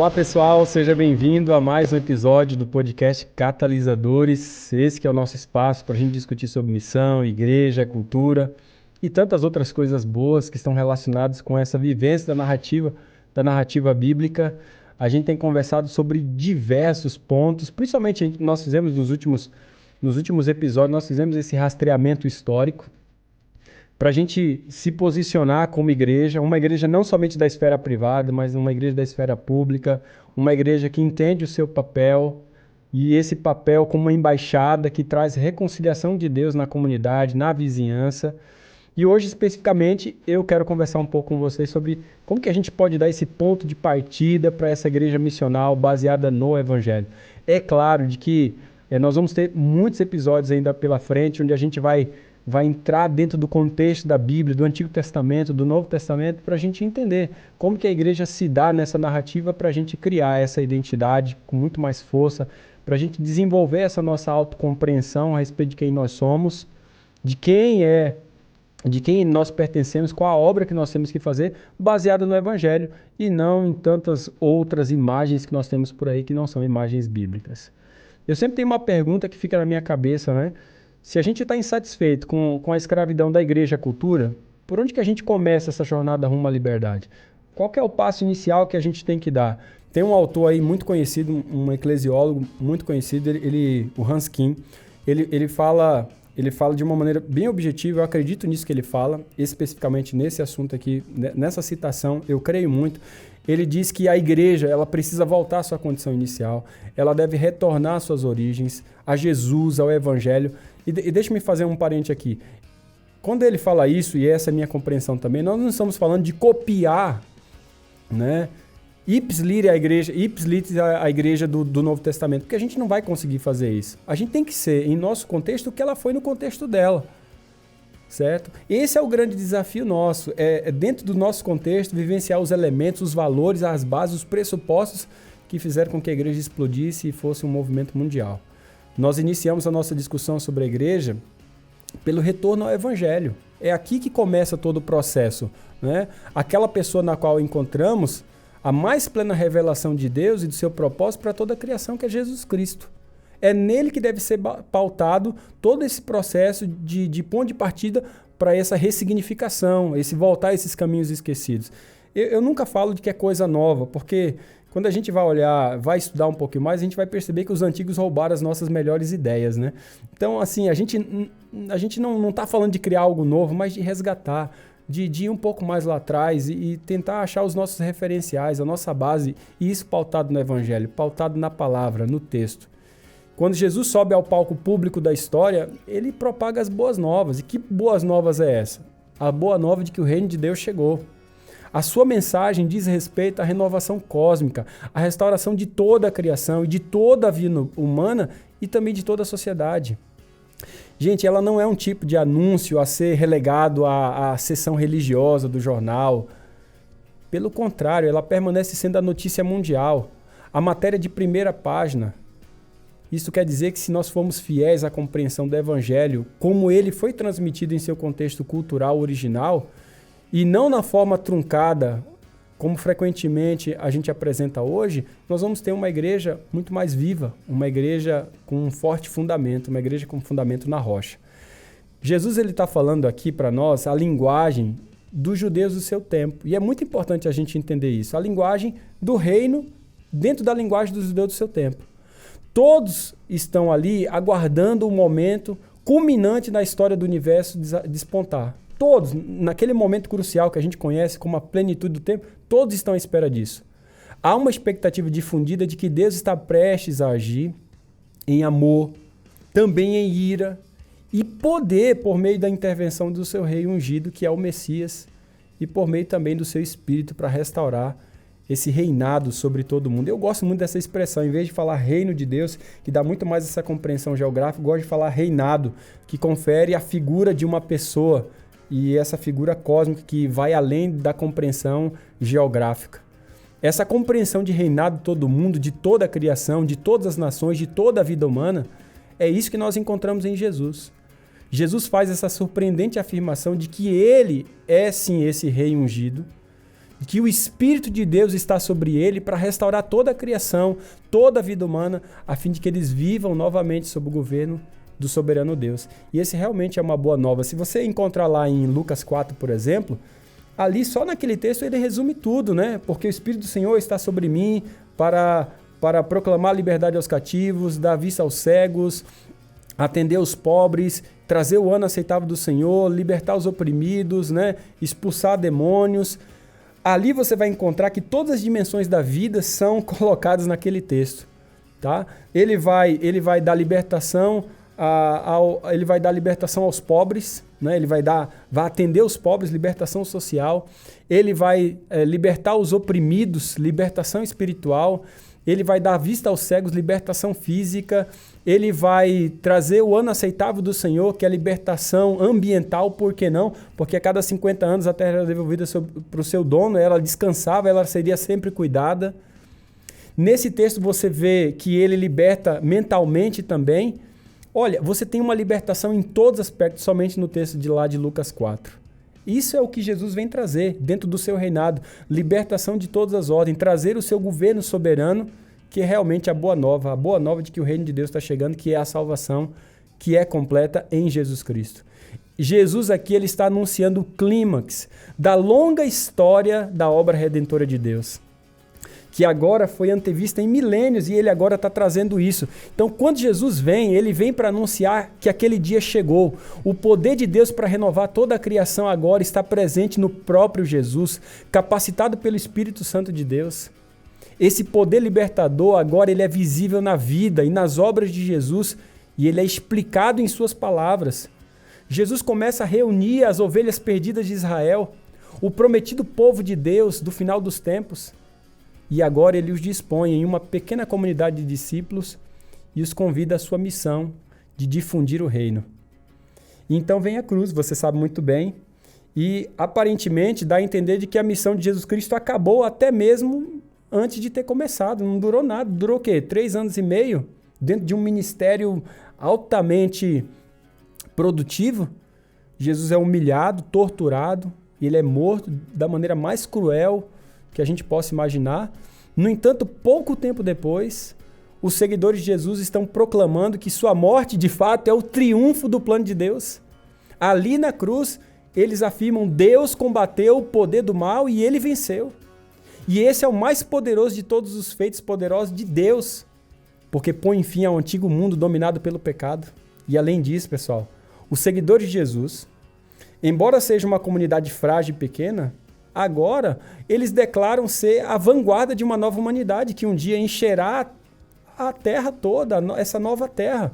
Olá pessoal, seja bem-vindo a mais um episódio do podcast Catalisadores. Esse que é o nosso espaço para a gente discutir sobre missão, igreja, cultura e tantas outras coisas boas que estão relacionadas com essa vivência da narrativa bíblica. A gente tem conversado sobre diversos pontos, principalmente nós fizemos nos últimos episódios, nós fizemos esse rastreamento histórico para a gente se posicionar como igreja, uma igreja não somente da esfera privada, mas uma igreja da esfera pública, uma igreja que entende o seu papel, e esse papel como uma embaixada que traz reconciliação de Deus na comunidade, na vizinhança. E hoje, especificamente, eu quero conversar um pouco com vocês sobre como que a gente pode dar esse ponto de partida para essa igreja missional baseada no Evangelho. É claro de que nós vamos ter muitos episódios ainda pela frente, onde a gente vai entrar dentro do contexto da Bíblia, do Antigo Testamento, do Novo Testamento, para a gente entender como que a igreja se dá nessa narrativa para a gente criar essa identidade com muito mais força, para a gente desenvolver essa nossa autocompreensão a respeito de quem nós somos, de quem nós pertencemos, qual a obra que nós temos que fazer, baseada no Evangelho, e não em tantas outras imagens que nós temos por aí que não são imagens bíblicas. Eu sempre tenho uma pergunta que fica na minha cabeça, né? Se a gente está insatisfeito com a escravidão da igreja à cultura, por onde que a gente começa essa jornada rumo à liberdade? Qual que é o passo inicial que a gente tem que dar? Tem um autor aí muito conhecido, um eclesiólogo muito conhecido, o Hans Kim, ele fala de uma maneira bem objetiva, eu acredito nisso que ele fala, especificamente nesse assunto aqui, nessa citação, eu creio muito. Ele diz que a igreja ela precisa voltar à sua condição inicial, ela deve retornar às suas origens, a Jesus, ao Evangelho. E deixa-me fazer um parente aqui. Quando ele fala isso, e essa é a minha compreensão também, nós não estamos falando de copiar, né, ipsis litteris a igreja do Novo Testamento, porque a gente não vai conseguir fazer isso. A gente tem que ser, em nosso contexto, o que ela foi no contexto dela. Certo? Esse é o grande desafio nosso, dentro do nosso contexto, vivenciar os elementos, os valores, as bases, os pressupostos que fizeram com que a igreja explodisse e fosse um movimento mundial. Nós iniciamos a nossa discussão sobre a igreja pelo retorno ao Evangelho. É aqui que começa todo o processo, né? Aquela pessoa na qual encontramos a mais plena revelação de Deus e do seu propósito para toda a criação, que é Jesus Cristo. É nele que deve ser pautado todo esse processo de ponto de partida para essa ressignificação, esse voltar a esses caminhos esquecidos. Eu nunca falo de que é coisa nova, porque quando a gente vai olhar, vai estudar um pouquinho mais, a gente vai perceber que os antigos roubaram as nossas melhores ideias, né? Então, assim, a gente não está falando de criar algo novo, mas de resgatar, de ir um pouco mais lá atrás e tentar achar os nossos referenciais, a nossa base, e isso pautado no Evangelho, pautado na palavra, no texto. Quando Jesus sobe ao palco público da história, ele propaga as boas novas. E que boas novas é essa? A boa nova de que o reino de Deus chegou. A sua mensagem diz respeito à renovação cósmica, à restauração de toda a criação e de toda a vida humana e também de toda a sociedade. Gente, ela não é um tipo de anúncio a ser relegado à seção religiosa do jornal. Pelo contrário, ela permanece sendo a notícia mundial, a matéria de primeira página. Isso quer dizer que se nós formos fiéis à compreensão do Evangelho, como ele foi transmitido em seu contexto cultural original, e não na forma truncada, como frequentemente a gente apresenta hoje, nós vamos ter uma igreja muito mais viva, uma igreja com um forte fundamento, uma igreja com fundamento na rocha. Jesus está falando aqui para nós a linguagem dos judeus do seu tempo, e é muito importante a gente entender isso, a linguagem do reino dentro da linguagem dos judeus do seu tempo. Todos estão ali aguardando o momento culminante na história do universo despontar. Todos, naquele momento crucial que a gente conhece como a plenitude do tempo, todos estão à espera disso. Há uma expectativa difundida de que Deus está prestes a agir em amor, também em ira e poder por meio da intervenção do seu rei ungido, que é o Messias, e por meio também do seu Espírito para restaurar esse reinado sobre todo mundo. Eu gosto muito dessa expressão, em vez de falar reino de Deus, que dá muito mais essa compreensão geográfica, eu gosto de falar reinado, que confere a figura de uma pessoa e essa figura cósmica que vai além da compreensão geográfica. Essa compreensão de reinado de todo mundo, de toda a criação, de todas as nações, de toda a vida humana, é isso que nós encontramos em Jesus. Jesus faz essa surpreendente afirmação de que ele é sim esse rei ungido, que o Espírito de Deus está sobre ele para restaurar toda a criação, toda a vida humana, a fim de que eles vivam novamente sob o governo do soberano Deus. E esse realmente é uma boa nova. Se você encontrar lá em Lucas 4, por exemplo, ali só naquele texto ele resume tudo, né? Porque o Espírito do Senhor está sobre mim para proclamar liberdade aos cativos, dar vista aos cegos, atender os pobres, trazer o ano aceitável do Senhor, libertar os oprimidos, né? Expulsar demônios. Ali você vai encontrar que todas as dimensões da vida são colocadas naquele texto, tá? Ele vai dar libertação ele vai dar libertação aos pobres, né? Ele vai atender os pobres, libertação social. Ele vai libertar os oprimidos, libertação espiritual. Ele vai dar vista aos cegos, libertação física. Ele vai trazer o ano aceitável do Senhor, que é a libertação ambiental, por que não? Porque a cada 50 anos a terra era devolvida para o seu dono, ela descansava, ela seria sempre cuidada. Nesse texto você vê que ele liberta mentalmente também. Olha, você tem uma libertação em todos os aspectos, somente no texto de lá de Lucas 4. Isso é o que Jesus vem trazer dentro do seu reinado. Libertação de todas as ordens, trazer o seu governo soberano, que é realmente a boa nova de que o reino de Deus está chegando, que é a salvação, que é completa em Jesus Cristo. Jesus aqui ele está anunciando o clímax da longa história da obra redentora de Deus, que agora foi antevista em milênios e ele agora está trazendo isso. Então, quando Jesus vem, ele vem para anunciar que aquele dia chegou. O poder de Deus para renovar toda a criação agora está presente no próprio Jesus, capacitado pelo Espírito Santo de Deus. Esse poder libertador agora ele é visível na vida e nas obras de Jesus e ele é explicado em suas palavras. Jesus começa a reunir as ovelhas perdidas de Israel, o prometido povo de Deus do final dos tempos. E agora ele os dispõe em uma pequena comunidade de discípulos e os convida à sua missão de difundir o reino. E então vem a cruz, você sabe muito bem, e aparentemente dá a entender de que a missão de Jesus Cristo acabou até mesmo antes de ter começado. Não durou nada, durou o quê? 3 anos e meio? Dentro de um ministério altamente produtivo, Jesus é humilhado, torturado, ele é morto da maneira mais cruel que a gente possa imaginar. No entanto, pouco tempo depois, os seguidores de Jesus estão proclamando que sua morte, de fato, é o triunfo do plano de Deus. Ali na cruz, eles afirmam: Deus combateu o poder do mal e ele venceu. E esse é o mais poderoso de todos os feitos poderosos de Deus, porque põe fim ao antigo mundo dominado pelo pecado. E além disso, pessoal, os seguidores de Jesus, embora seja uma comunidade frágil e pequena, agora eles declaram ser a vanguarda de uma nova humanidade que um dia encherá a terra toda, essa nova terra.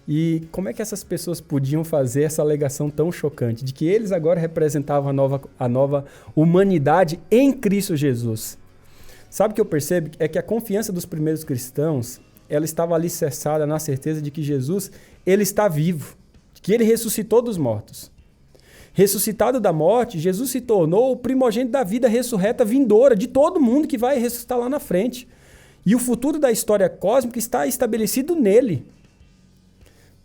E como é que essas pessoas podiam fazer essa alegação tão chocante de que eles agora representavam a nova humanidade em Cristo Jesus? Sabe o que eu percebo? É que a confiança dos primeiros cristãos, ela estava alicerçada na certeza de que Jesus, ele está vivo, que ele ressuscitou dos mortos. Ressuscitado da morte, Jesus se tornou o primogênito da vida ressurreta vindoura de todo mundo que vai ressuscitar lá na frente. E o futuro da história cósmica está estabelecido nele.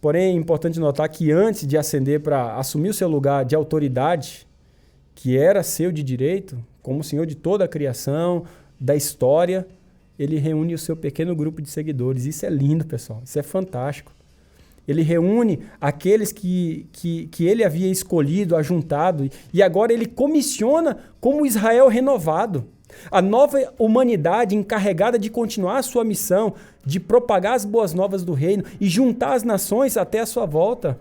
Porém, é importante notar que antes de ascender para assumir o seu lugar de autoridade, que era seu de direito, como Senhor de toda a criação, da história, ele reúne o seu pequeno grupo de seguidores. Isso é lindo, pessoal. Isso é fantástico. Ele reúne aqueles que ele havia escolhido, ajuntado, e agora ele comissiona como Israel renovado. A nova humanidade encarregada de continuar a sua missão, de propagar as boas novas do reino e juntar as nações até a sua volta.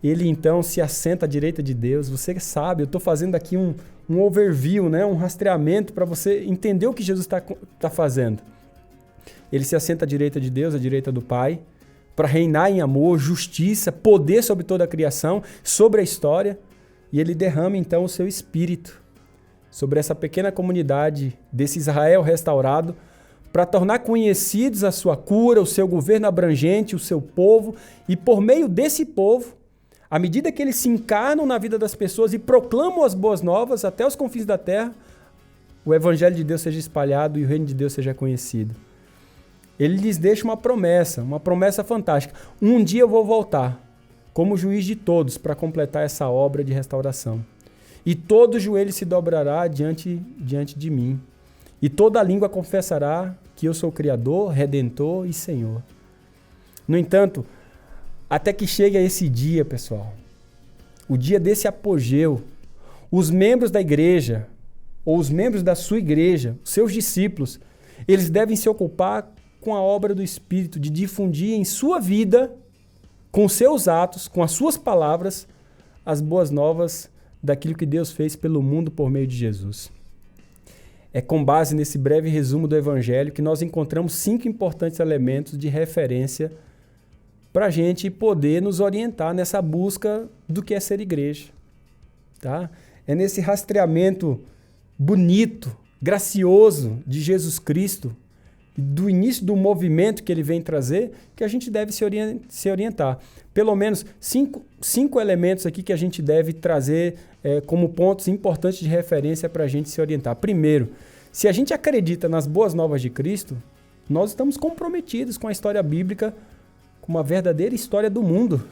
Ele então se assenta à direita de Deus. Você sabe, eu estou fazendo aqui um overview, né? Um rastreamento para você entender o que Jesus está fazendo. Ele se assenta à direita de Deus, à direita do Pai, para reinar em amor, justiça, poder sobre toda a criação, sobre a história. E ele derrama então o seu espírito sobre essa pequena comunidade desse Israel restaurado, para tornar conhecidos a sua cura, o seu governo abrangente, o seu povo, e por meio desse povo, à medida que eles se encarnam na vida das pessoas e proclamam as boas novas até os confins da terra, o evangelho de Deus seja espalhado e o reino de Deus seja conhecido. Ele lhes deixa uma promessa fantástica. Um dia eu vou voltar como juiz de todos para completar essa obra de restauração. e todo joelho se dobrará diante de mim, e toda língua confessará que eu sou Criador, Redentor e Senhor. No entanto, até que chegue a esse dia, pessoal, o dia desse apogeu, os membros da igreja, ou os membros da sua igreja, seus discípulos, eles devem se ocupar com a obra do Espírito, de difundir em sua vida, com seus atos, com as suas palavras, as boas novas daquilo que Deus fez pelo mundo por meio de Jesus. É com base nesse breve resumo do Evangelho que nós encontramos 5 importantes elementos de referência para a gente poder nos orientar nessa busca do que é ser igreja. Tá? É nesse rastreamento bonito, gracioso de Jesus Cristo, do início do movimento que ele vem trazer, que a gente deve se orientar. Pelo menos cinco elementos aqui que a gente deve trazer como pontos importantes de referência para a gente se orientar. Primeiro, se a gente acredita nas boas novas de Cristo, nós estamos comprometidos com a história bíblica, com uma verdadeira história do mundo.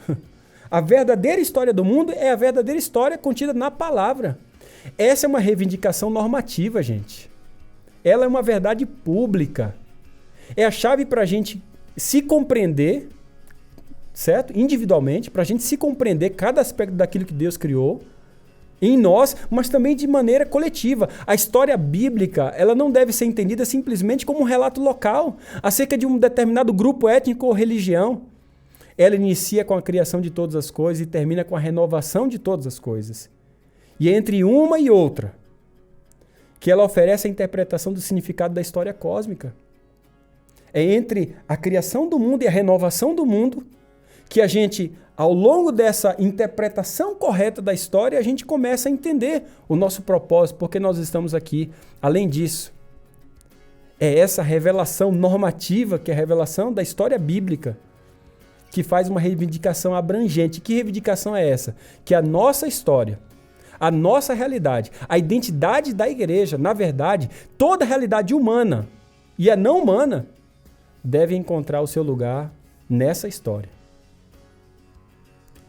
A verdadeira história do mundo é a verdadeira história contida na palavra. Essa é uma reivindicação normativa, gente. Ela é uma verdade pública. É a chave para a gente se compreender, certo? Individualmente, para a gente se compreender cada aspecto daquilo que Deus criou em nós, mas também de maneira coletiva. A história bíblica, ela não deve ser entendida simplesmente como um relato local acerca de um determinado grupo étnico ou religião. Ela inicia com a criação de todas as coisas e termina com a renovação de todas as coisas. E é entre uma e outra que ela oferece a interpretação do significado da história cósmica. É entre a criação do mundo e a renovação do mundo que a gente, ao longo dessa interpretação correta da história, a gente começa a entender o nosso propósito, porque nós estamos aqui. Além disso, é essa revelação normativa, que é a revelação da história bíblica, que faz uma reivindicação abrangente. Que reivindicação é essa? Que a nossa história, a nossa realidade, a identidade da igreja, na verdade, toda a realidade humana e a não humana, deve encontrar o seu lugar nessa história.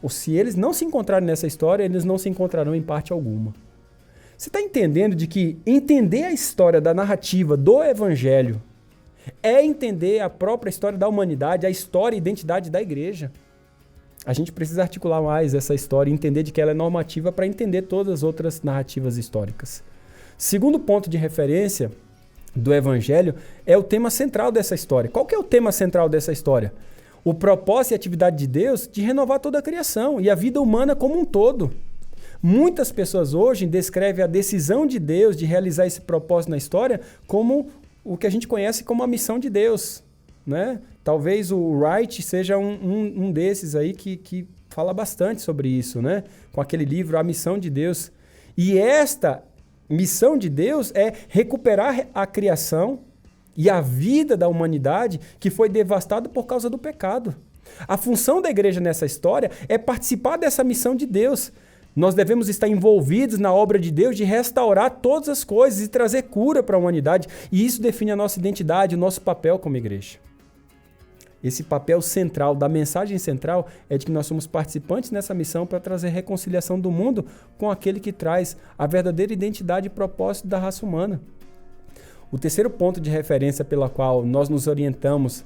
Ou se eles não se encontrarem nessa história, eles não se encontrarão em parte alguma. Você está entendendo de que entender a história da narrativa do Evangelho é entender a própria história da humanidade, a história e identidade da igreja? A gente precisa articular mais essa história e entender de que ela é normativa para entender todas as outras narrativas históricas. Segundo ponto de referência do Evangelho é o tema central dessa história. Qual que é o tema central dessa história? O propósito e a atividade de Deus de renovar toda a criação e a vida humana como um todo. Muitas pessoas hoje descrevem a decisão de Deus de realizar esse propósito na história como o que a gente conhece como a missão de Deus, né? Talvez o Wright seja um desses aí que fala bastante sobre isso, né? Com aquele livro A Missão de Deus. E esta missão de Deus é recuperar a criação e a vida da humanidade que foi devastada por causa do pecado. A função da igreja nessa história é participar dessa missão de Deus. Nós devemos estar envolvidos na obra de Deus de restaurar todas as coisas e trazer cura para a humanidade. E isso define a nossa identidade, o nosso papel como igreja. Esse papel central, da mensagem central, é de que nós somos participantes nessa missão para trazer reconciliação do mundo com aquele que traz a verdadeira identidade e propósito da raça humana. O terceiro ponto de referência pela qual nós nos orientamos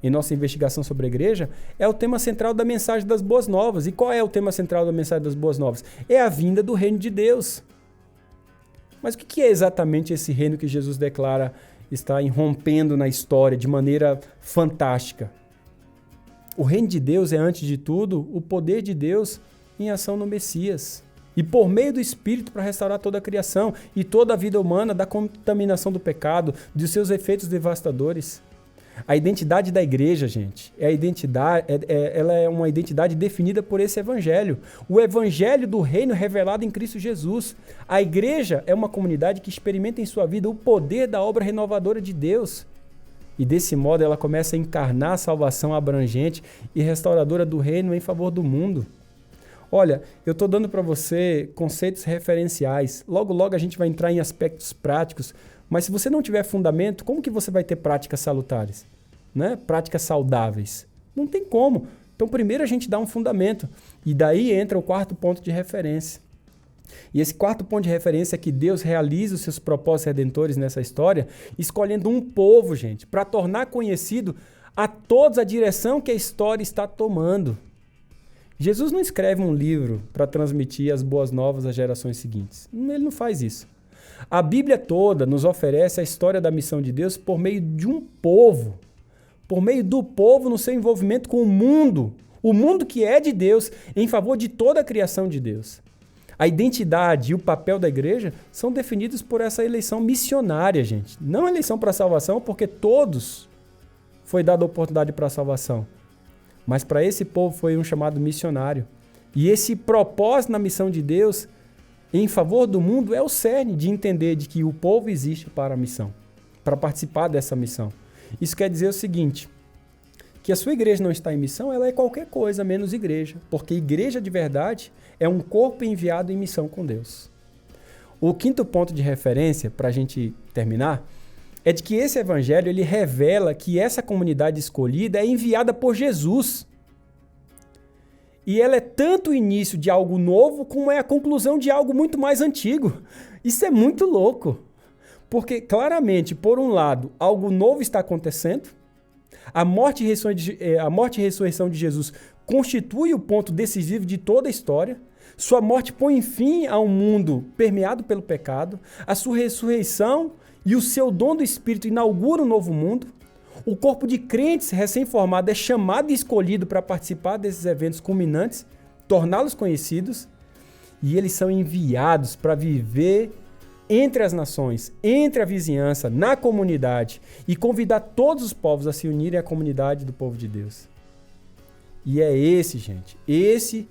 em nossa investigação sobre a igreja é o tema central da mensagem das boas novas. E qual é o tema central da mensagem das boas novas? É a vinda do reino de Deus. Mas o que é exatamente esse reino que Jesus declara está irrompendo na história de maneira fantástica? O reino de Deus é, antes de tudo, o poder de Deus em ação no Messias. E por meio do Espírito para restaurar toda a criação e toda a vida humana da contaminação do pecado, dos seus efeitos devastadores. A identidade da igreja, gente, ela é uma identidade definida por esse evangelho. O evangelho do reino revelado em Cristo Jesus. A igreja é uma comunidade que experimenta em sua vida o poder da obra renovadora de Deus. E desse modo ela começa a encarnar a salvação abrangente e restauradora do reino em favor do mundo. Olha, eu estou dando para você conceitos referenciais. Logo, logo a gente vai entrar em aspectos práticos. Mas se você não tiver fundamento, como que você vai ter práticas salutares? Né? Práticas saudáveis? Não tem como. Então, primeiro a gente dá um fundamento. E daí entra o quarto ponto de referência. E esse quarto ponto de referência é que Deus realiza os seus propósitos redentores nessa história, escolhendo um povo, gente, para tornar conhecido a todos a direção que a história está tomando. Jesus não escreve um livro para transmitir as boas novas às gerações seguintes. Ele não faz isso. A Bíblia toda nos oferece a história da missão de Deus por meio de um povo, por meio do povo no seu envolvimento com o mundo que é de Deus, em favor de toda a criação de Deus. A identidade e o papel da igreja são definidos por essa eleição missionária, gente. Não a eleição para a salvação, porque todos foi dada a oportunidade para a salvação. Mas para esse povo foi um chamado missionário. E esse propósito na missão de Deus em favor do mundo é o cerne de entender de que o povo existe para a missão, para participar dessa missão. Isso quer dizer o seguinte, que a sua igreja não está em missão, ela é qualquer coisa menos igreja, porque igreja de verdade é um corpo enviado em missão com Deus. O quinto ponto de referência, para a gente terminar, é de que esse evangelho ele revela que essa comunidade escolhida é enviada por Jesus. E ela é tanto o início de algo novo, como é a conclusão de algo muito mais antigo. Isso é muito louco. Porque, claramente, por um lado, algo novo está acontecendo. A morte e ressurreição de Jesus constitui o ponto decisivo de toda a história. Sua morte põe fim a um mundo permeado pelo pecado. A sua ressurreição e o seu dom do Espírito inauguram um novo mundo. O corpo de crentes recém-formado é chamado e escolhido para participar desses eventos culminantes, torná-los conhecidos, e eles são enviados para viver entre as nações, entre a vizinhança, na comunidade, e convidar todos os povos a se unirem à comunidade do povo de Deus. E é esse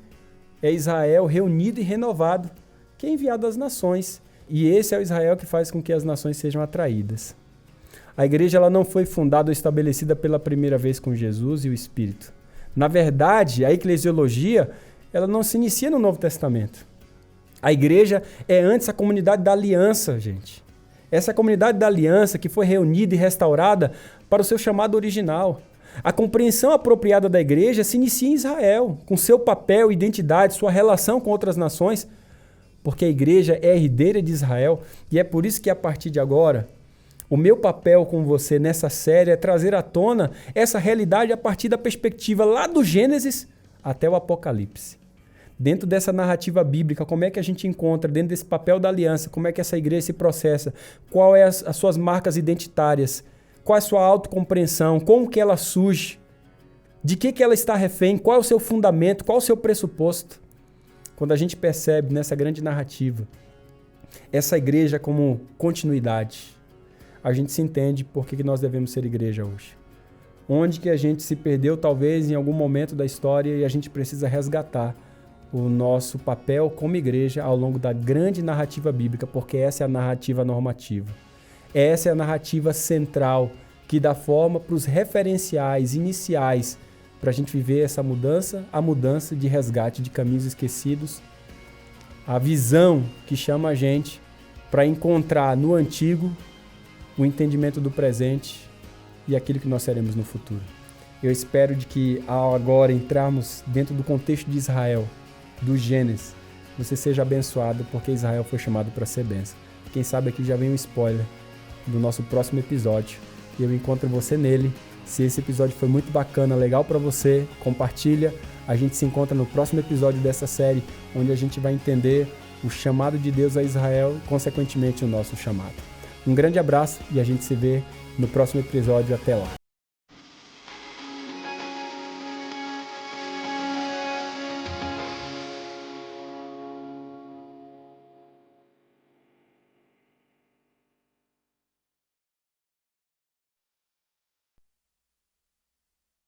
é Israel reunido e renovado, que é enviado às nações. E esse é o Israel que faz com que as nações sejam atraídas. A igreja ela não foi fundada ou estabelecida pela primeira vez com Jesus e o Espírito. Na verdade, a eclesiologia ela não se inicia no Novo Testamento. A igreja é antes a comunidade da aliança, gente. Essa comunidade da aliança que foi reunida e restaurada para o seu chamado original. A compreensão apropriada da igreja se inicia em Israel, com seu papel, identidade, sua relação com outras nações, porque a igreja é herdeira de Israel, e é por isso que a partir de agora, o meu papel com você nessa série é trazer à tona essa realidade a partir da perspectiva lá do Gênesis até o Apocalipse. Dentro dessa narrativa bíblica, como é que a gente encontra, dentro desse papel da aliança, como é que essa igreja se processa, qual é as suas marcas identitárias, qual é a sua autocompreensão, como que ela surge, de que ela está refém, qual é o seu fundamento, qual é o seu pressuposto. Quando a gente percebe nessa grande narrativa, essa igreja como continuidade, a gente se entende por que nós devemos ser igreja hoje. Onde que a gente se perdeu talvez em algum momento da história e a gente precisa resgatar o nosso papel como igreja ao longo da grande narrativa bíblica, porque essa é a narrativa normativa. Essa é a narrativa central que dá forma para os referenciais iniciais para a gente viver essa mudança, a mudança de resgate de caminhos esquecidos, a visão que chama a gente para encontrar no antigo o entendimento do presente e aquilo que nós seremos no futuro. Eu espero de que ao agora entrarmos dentro do contexto de Israel, do Gênesis, você seja abençoado porque Israel foi chamado para ser bênção. Quem sabe aqui já vem um spoiler do nosso próximo episódio e eu encontro você nele. Se esse episódio foi muito bacana, legal para você, compartilha. A gente se encontra no próximo episódio dessa série, onde a gente vai entender o chamado de Deus a Israel e, consequentemente, o nosso chamado. Um grande abraço e a gente se vê no próximo episódio. Até lá!